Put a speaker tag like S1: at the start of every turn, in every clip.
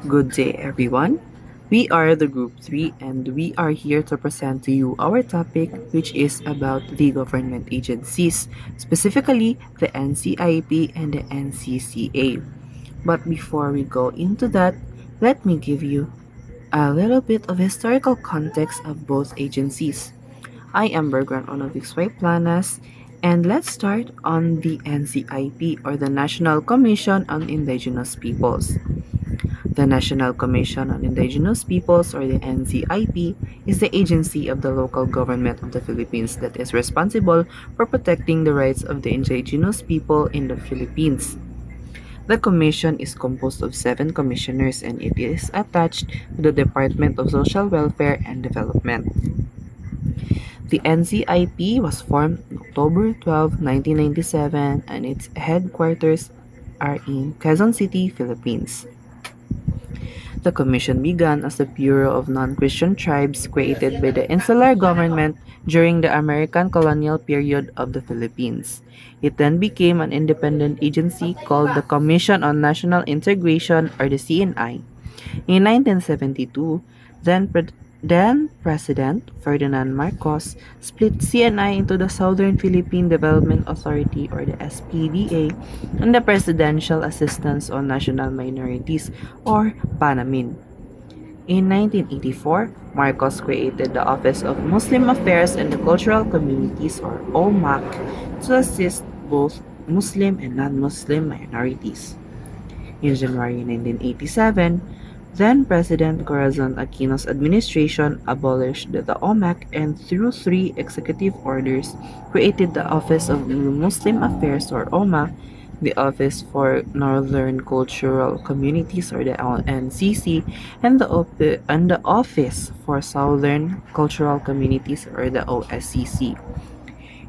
S1: Good day, everyone. We are the Group 3 and we are here to present to you our topic, which is about the government agencies, specifically the NCIP and the NCCA. But before we go into that, let me give you a little bit of historical context of both agencies. I am Bergrand Onovixway Planas, and let's start on the NCIP or the National Commission on Indigenous Peoples. The National Commission on Indigenous Peoples, or the NCIP, is the agency of the local government of the Philippines that is responsible for protecting the rights of the indigenous people in the Philippines. The commission is composed of 7 commissioners and it is attached to the Department of Social Welfare and Development. The NCIP was formed on October 12, 1997 and its headquarters are in Quezon City, Philippines. The commission began as the Bureau of Non-Christian Tribes created by the insular government during the American colonial period of the Philippines. It then became an independent agency called the Commission on National Integration, or the CNI. In 1972, then President Ferdinand Marcos split CNI into the Southern Philippine Development Authority, or the SPDA, and the Presidential Assistance on National Minorities, or PANAMIN. In 1984, Marcos created the Office of Muslim Affairs and the Cultural Communities, or OMAC, to assist both Muslim and non-Muslim minorities. In January 1987, then-President Corazon Aquino's administration abolished the OMAC and through 3 executive orders created the Office of Muslim Affairs, or OMA, the Office for Northern Cultural Communities, or the NCC, and the Office for Southern Cultural Communities, or the OSCC.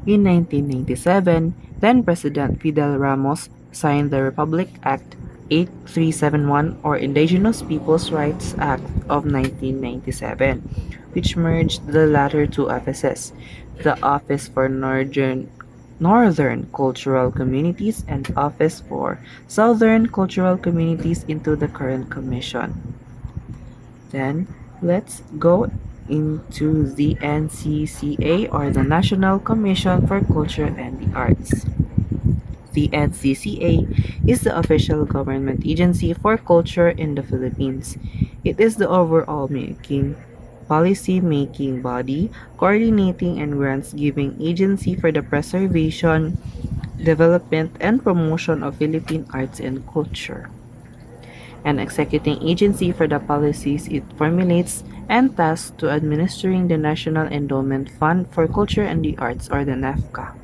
S1: In 1997, then-President Fidel Ramos signed the Republic Act 8371, or Indigenous Peoples' Rights Act of 1997, which merged the latter two offices, the Office for Northern Cultural Communities and Office for Southern Cultural Communities, into the current commission. Then, let's go into the NCCA, or the National Commission for Culture and the Arts. The NCCA is the official government agency for culture in the Philippines. It is the overall policy-making body, coordinating and grants-giving agency for the preservation, development, and promotion of Philippine arts and culture. An executing agency for the policies it formulates and tasked to administering the National Endowment Fund for Culture and the Arts, or the NEFCA.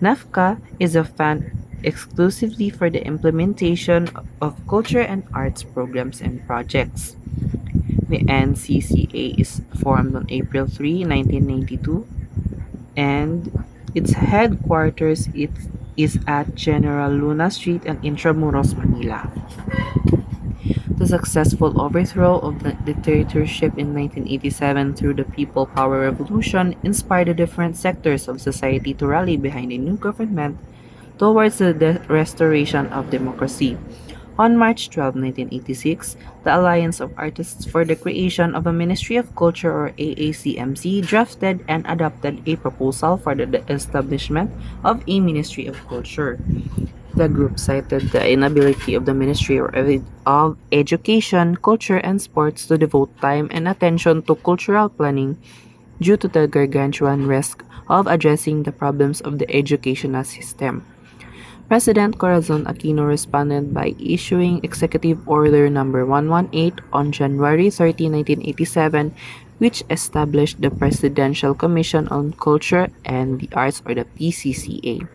S1: NAFCA is a fund exclusively for the implementation of culture and arts programs and projects. The NCCA is formed on April 3, 1992, and its headquarters is at General Luna Street in Intramuros, Manila. The successful overthrow of the dictatorship in 1987 through the People Power Revolution inspired the different sectors of society to rally behind a new government towards the restoration of democracy. On March 12, 1986, the Alliance of Artists for the Creation of a Ministry of Culture, or AACMC, drafted and adopted a proposal for the establishment of a Ministry of Culture. The group cited the inability of the Ministry of Education, Culture, and Sports to devote time and attention to cultural planning due to the gargantuan risk of addressing the problems of the educational system. President Corazon Aquino responded by issuing Executive Order No. 118 on January 30, 1987, which established the Presidential Commission on Culture and the Arts, or the PCCA.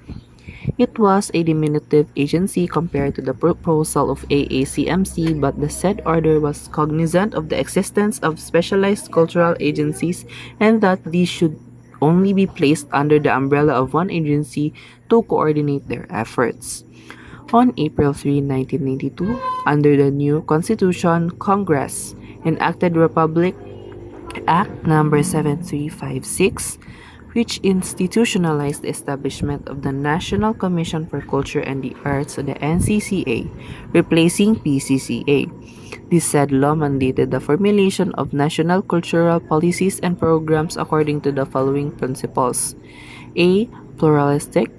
S1: It was a diminutive agency compared to the proposal of AACMC, but the said order was cognizant of the existence of specialized cultural agencies and that these should only be placed under the umbrella of one agency to coordinate their efforts. On April 3, 1992, under the new Constitution, Congress enacted Republic Act No. 7356, which institutionalized the establishment of the National Commission for Culture and the Arts, the NCCA, replacing PCCA. This said law mandated the formulation of national cultural policies and programs according to the following principles. A. Pluralistic,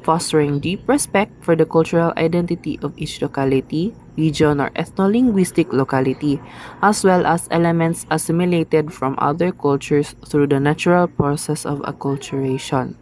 S1: fostering deep respect for the cultural identity of each locality, region, or ethno-linguistic locality, as well as elements assimilated from other cultures through the natural process of acculturation.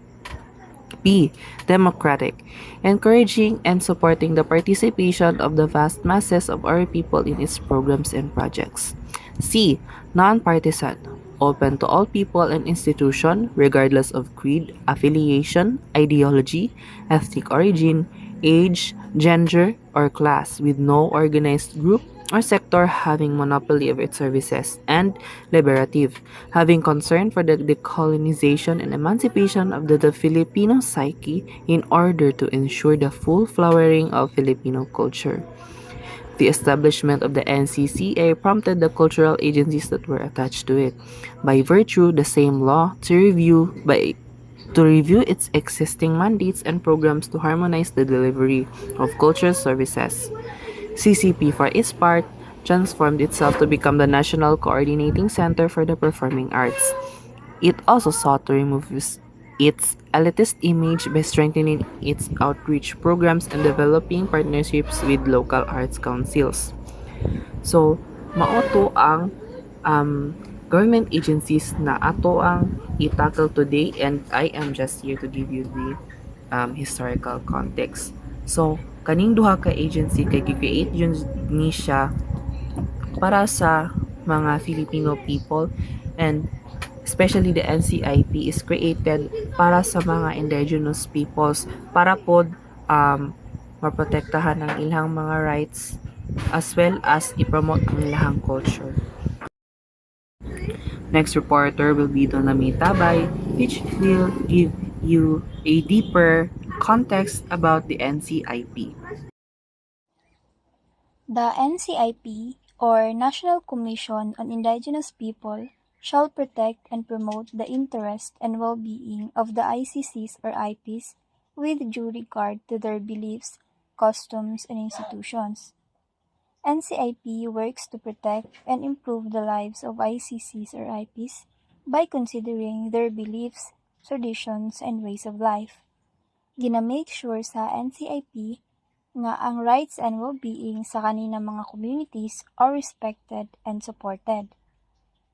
S1: B. Democratic, encouraging and supporting the participation of the vast masses of our people in its programs and projects. C. Nonpartisan, open to all people and institutions regardless of creed, affiliation, ideology, ethnic origin, age, gender, or class, with no organized group or sector having monopoly of its services, and liberative, having concern for the decolonization and emancipation of the Filipino psyche in order to ensure the full flowering of Filipino culture. The establishment of the NCCA prompted the cultural agencies that were attached to it, by virtue the same law, to review its existing mandates and programs to harmonize the delivery of cultural services. CCP, for its part, transformed itself to become the National Coordinating Center for the Performing Arts. It also sought to remove its elitist image by strengthening its outreach programs and developing partnerships with local arts councils. So, mao ang government agencies na ato ang i-tackle today, and I am just here to give you the historical context. So, kaning duha ka agency kay gi-create yun ni siya para sa mga Filipino people, and especially the NCIP is created para sa mga indigenous peoples para pod maprotektahan ang ilang mga rights as well as i-promote ang ilang culture. Next reporter will be Donami Tabay, which will give you a deeper context about the NCIP.
S2: The NCIP, or National Commission on Indigenous People, shall protect and promote the interest and well-being of the ICCs or IPs with due regard to their beliefs, customs, and institutions. NCIP works to protect and improve the lives of ICCs or IPs by considering their beliefs, traditions, and ways of life. Gina-make sure sa NCIP nga ang rights and well-being sa kanina mga communities are respected and supported.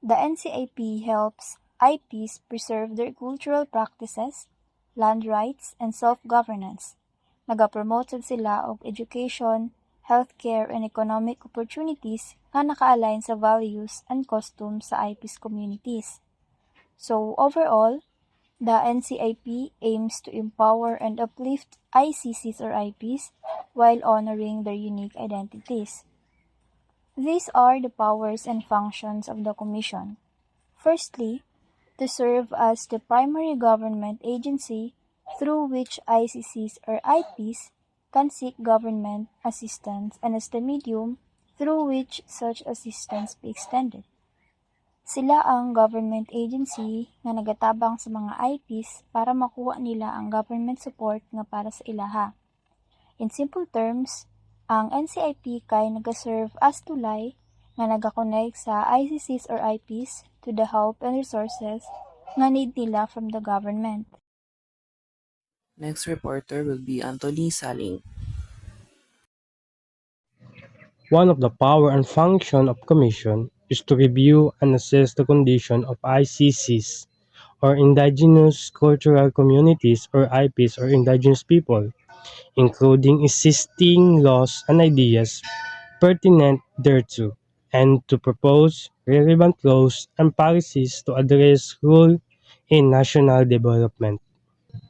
S2: The NCIP helps IPs preserve their cultural practices, land rights, and self-governance. Nagapromote sila og education, healthcare, and economic opportunities nga naka-align sa values and customs sa IPs communities. So overall, the NCIP aims to empower and uplift ICCs or IPs while honoring their unique identities. These are the powers and functions of the Commission. Firstly, to serve as the primary government agency through which ICCs or IPs can seek government assistance and as the medium through which such assistance be extended. Sila ang government agency nga nagatabang sa mga IPs para makuha nila ang government support nga para sa ilaha. In simple terms, ang NCIP kay nagaserve as tulay nga nagakonect sa ICCs or IPs to the help and resources nga need nila from the government.
S1: Next reporter will be Anthony Saling.
S3: One of the power and function of Commission is to review and assess the condition of ICCs, or Indigenous Cultural Communities, or IPs, or Indigenous people, including existing laws and ideas pertinent thereto, and to propose relevant laws and policies to address role in national development.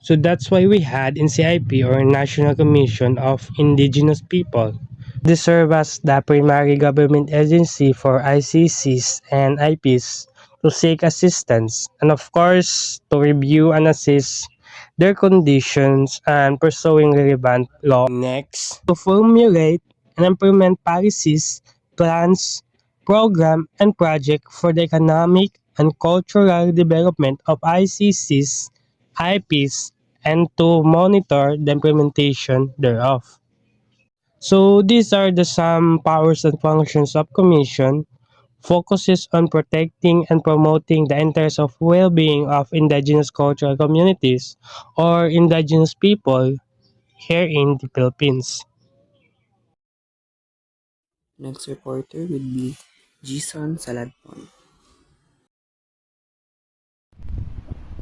S3: So that's why we had NCIP, or National Commission of Indigenous People. They serve as the primary government agency for ICCs and IPs to seek assistance and of course to review and assess their conditions and pursuing relevant law. Next, to formulate and implement policies, plans, program, and project for the economic and cultural development of ICCs, IPs, and to monitor the implementation thereof. So these are the some powers and functions of commission focuses on protecting and promoting the interests of well-being of indigenous cultural communities or indigenous people here in the Philippines.
S1: Next reporter would be Jason Saladpon.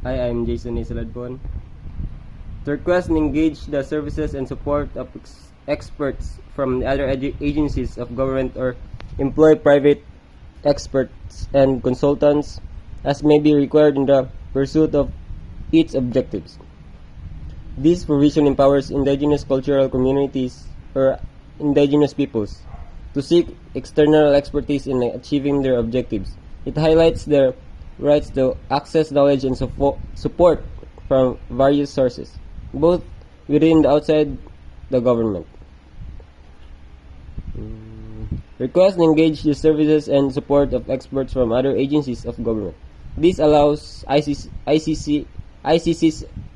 S4: Hi, I'm Jason Isaladpon. To request and engage the services and support of experts from the other agencies of government or employ private experts and consultants as may be required in the pursuit of its objectives. This provision empowers indigenous cultural communities or indigenous peoples to seek external expertise in achieving their objectives. It highlights their rights to access knowledge and support from various sources, both within and outside the government. Request and engage the services and support of experts from other agencies of government. This allows ICCs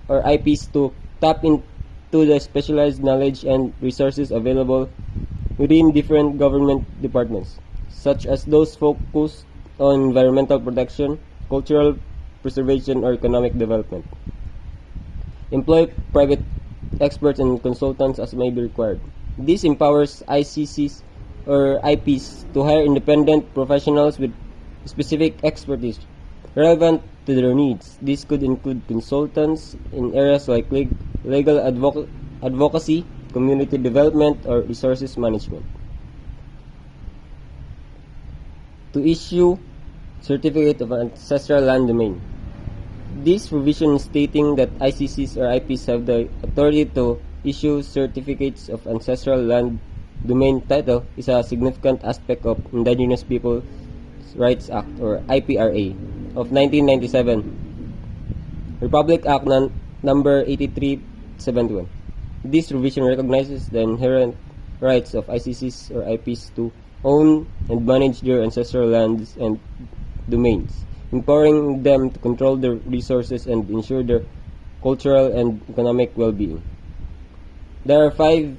S4: or IPs to tap into the specialized knowledge and resources available within different government departments, such as those focused on environmental protection, cultural preservation, or economic development. Employ private experts and consultants as may be required. This empowers ICCs or IPs to hire independent professionals with specific expertise relevant to their needs. This could include consultants in areas like legal advocacy, community development, or resources management. To issue certificate of ancestral land domain. This provision stating that ICCs or IPs have the authority to issue certificates of ancestral land domain title is a significant aspect of Indigenous Peoples Rights Act or IPRA of 1997, Republic Act number 8371. This provision recognizes the inherent rights of ICCs or IPs to own and manage their ancestral lands and domains, empowering them to control their resources and ensure their cultural and economic well-being. There are five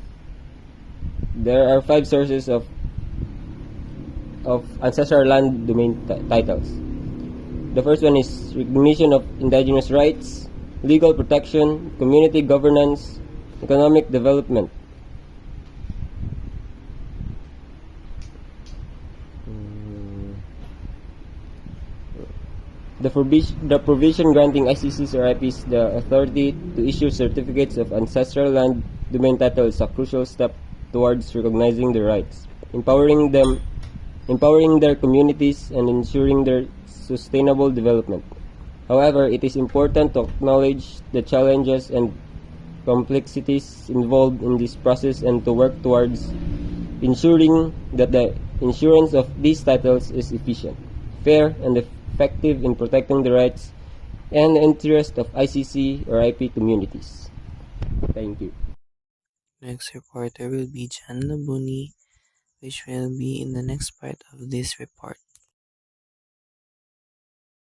S4: sources of ancestral land domain titles. The first one is recognition of indigenous rights, legal protection, community governance, economic development. The provision granting ICCs or IPs the authority to issue certificates of ancestral land domain title is a crucial step towards recognizing their rights, empowering their communities, and ensuring their sustainable development. However, it is important to acknowledge the challenges and complexities involved in this process and to work towards ensuring that the insurance of these titles is efficient, fair, and effective in protecting the rights and interests of ICC or IP communities. Thank you.
S1: Next reporter will be Jan Labuni, which will be in the next part of this report.